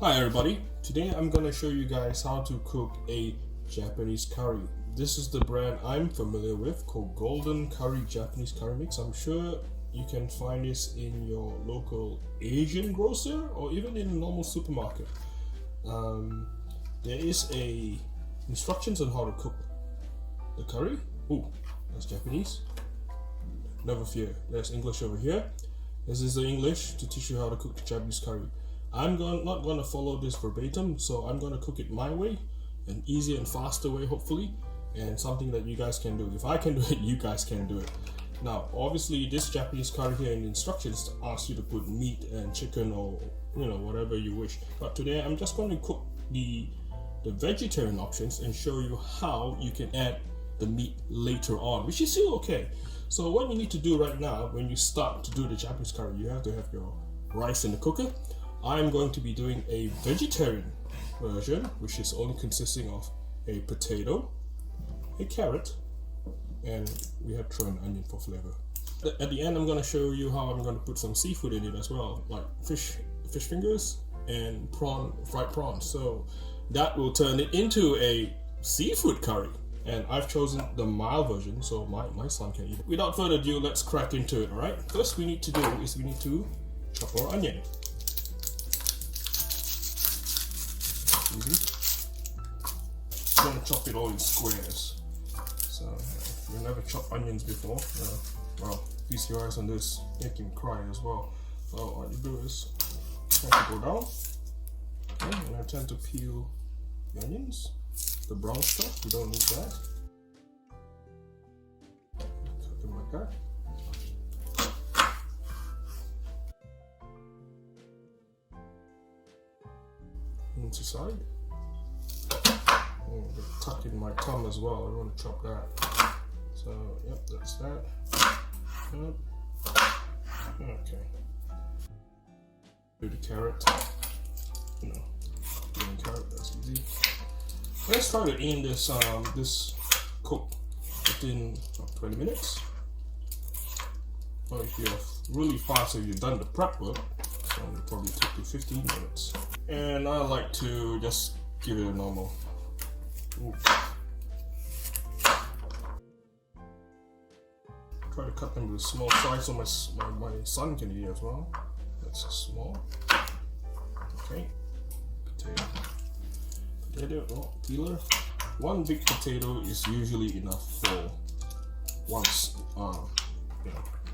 Hi everybody, today I'm going to show you guys how to cook a Japanese curry. This is the brand I'm familiar with called Golden Curry Japanese Curry Mix. I'm sure you can find this in your local Asian grocer or even in a normal supermarket. There is a instructions on how to cook the curry. Ooh, that's Japanese. Never fear, there's English over here. This is the English to teach you how to cook the Japanese curry. I'm not going to follow this verbatim, so I'm going to cook it my way, an easier and faster way hopefully, and something that you guys can do. If I can do it, you guys can do it. Now obviously this Japanese curry here in the instructions asks you to put meat and chicken or whatever you wish, but today I'm just going to cook the vegetarian options and show you how you can add the meat later on, which is still okay. So what you need to do right now when you start to do the Japanese curry, you have to have your rice in the cooker. I'm going to be doing a vegetarian version, which is only consisting of a potato, a carrot, and we have thrown an onion for flavor. At the end, I'm going to show you how I'm going to put some seafood in it as well, like fish fingers and fried prawns. So that will turn it into a seafood curry. And I've chosen the mild version, so my son can eat it. Without further ado, let's crack into it, alright? First we need to do is we need to chop our onion. Easy. I'm gonna chop it all in squares. So if you never chopped onions before, well, feast your eyes on this, make him cry as well. So what you do is tend to go down, okay, and I tend to peel the onions, the brown stuff. You don't need that. Cut them like that. Into side. Oh, tuck in my thumb as well. I want to chop that. So yep, that's that. Yep. Okay. Do the carrot. Green carrot. That's easy. Let's try to end this this cook within 20 minutes. Or if you're really fast, if you've done the prep work, so it'll probably take you 15 minutes. And I like to just give it a normal. Ooh. Try to cut them with a small size so my son can eat as well. That's small. Okay. Potato peeler. One big potato is usually enough for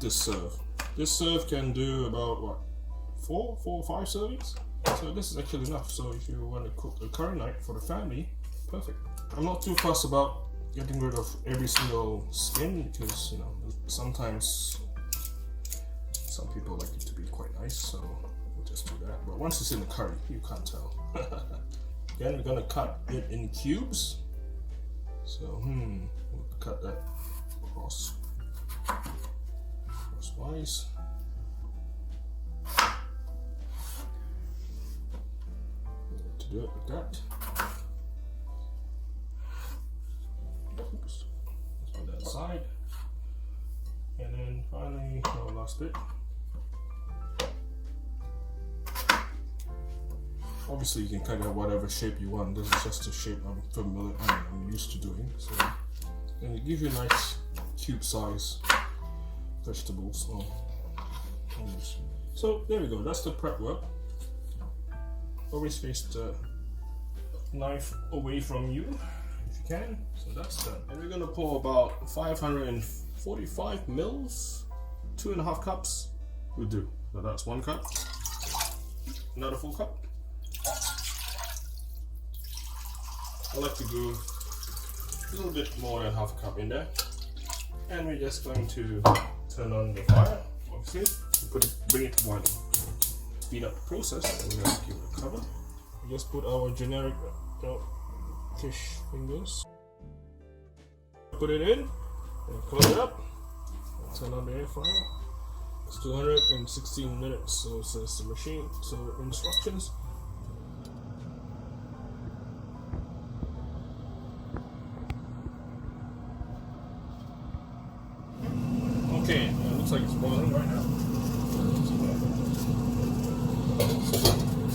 this serve. This serve can do about what, four or five servings. So this is actually enough. So if you want to cook a curry night for the family, perfect. I'm not too fussed about getting rid of every single skin because sometimes some people like it to be quite nice, so we'll just do that. But once it's in the curry, you can't tell. Again, we're gonna cut it in cubes. So we'll cut that crosswise. To do it like that. Oops. Let's put that aside. And then finally, our last bit. Obviously, you can cut it whatever shape you want. This is just the shape I'm used to doing. So, and it gives you nice cube size vegetables. So there we go. That's the prep work. Always face the knife away from you if you can. So that's done. And we're gonna pour about 545 mils, 2.5 cups will do. So that's 1 cup. Another full cup. I like to go a little bit more than half a cup in there. And we're just going to turn on the fire, obviously, bring it to boiling. Speed up the process, and we're going to give it a cover. We just put our generic fish fingers. Put it in, and close it up, and turn on the air fryer. It's 216 minutes, so it says the machine, so instructions. Okay, it looks like it's boiling right now.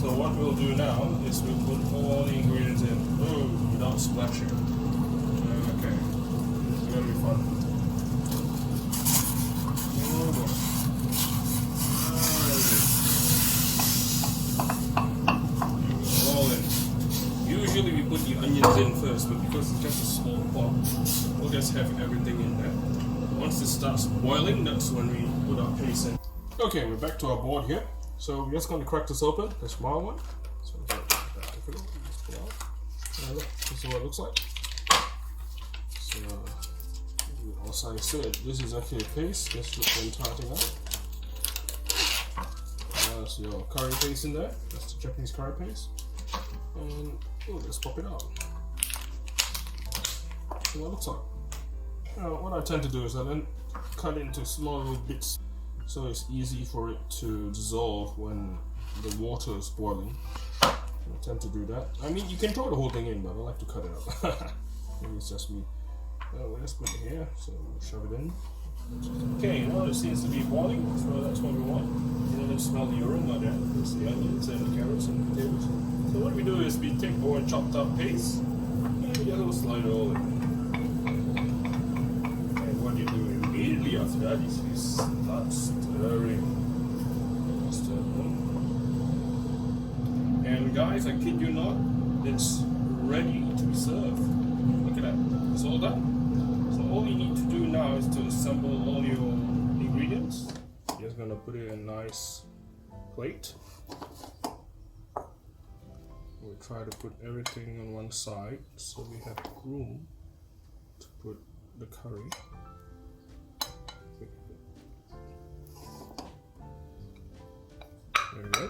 So what we'll do now is we'll put all the ingredients in, without splashing. Okay, it's gonna be fun. Oh boy. All in. Usually we put the onions in first, but because it's just a small pot, we'll just have everything in there. Once it starts boiling, that's when we put our paste in. Okay, we're back to our board here. So we're just going to crack this open, the small one. So look, this is what it looks like. So as I said, this is actually a paste. Let's put the entire thing out. There's your curry paste in there. That's the Japanese curry paste. And let's pop it out. So what it looks like. What I tend to do is I then cut it into small little bits, so it's easy for it to dissolve when the water is boiling. I tend to do that. I mean, you can throw the whole thing in, but I like to cut it out. Maybe it's just me. We'll just put it here, so we'll shove it in. Okay, now it seems to be boiling, so that's what we want. You know, smell the aroma there. There's the onions and the carrots and the potatoes. So what we do is we take our chopped up paste and we just slide it all in. Immediately after that is you start stirring. And guys, I kid you not, it's ready to be served. Look at that, it's all done. So all you need to do now is to assemble all your ingredients. You're just gonna put it in a nice plate. We'll try to put everything on one side so we have room to put the curry. There we go.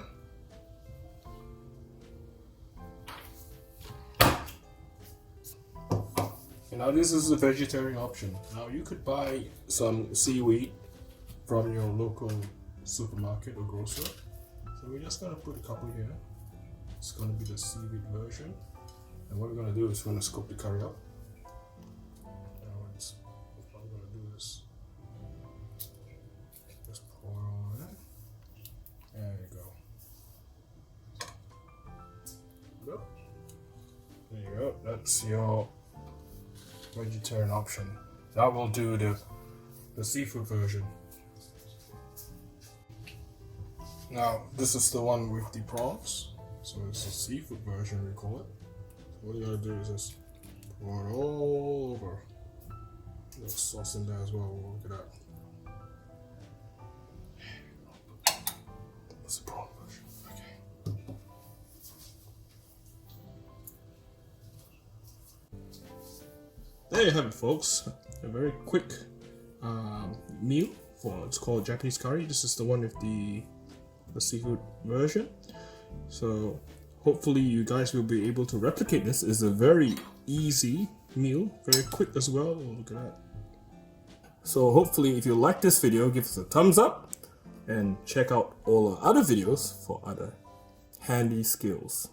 And now this is the vegetarian option. Now you could buy some seaweed from your local supermarket or grocer. So we're just gonna put a couple here. It's gonna be the seaweed version. And what we're gonna do is we're gonna scoop the curry up. Now it's I'm gonna do this. Just pour all that. There you go. There you go. That's your vegetarian option. That will do the seafood version. Now this is the one with the prawns. So it's the seafood version we call it. So what you gotta do is just pour it all over. There's sauce in there as well. Look at that. That's the prawn version. Okay. There you have it, folks. A very quick meal for it's called Japanese curry. This is the one with the seafood version. So hopefully you guys will be able to replicate this. It's a very easy meal, very quick as well. Oh, look at that. So hopefully if you like this video, give us a thumbs up and check out all our other videos for other handy skills.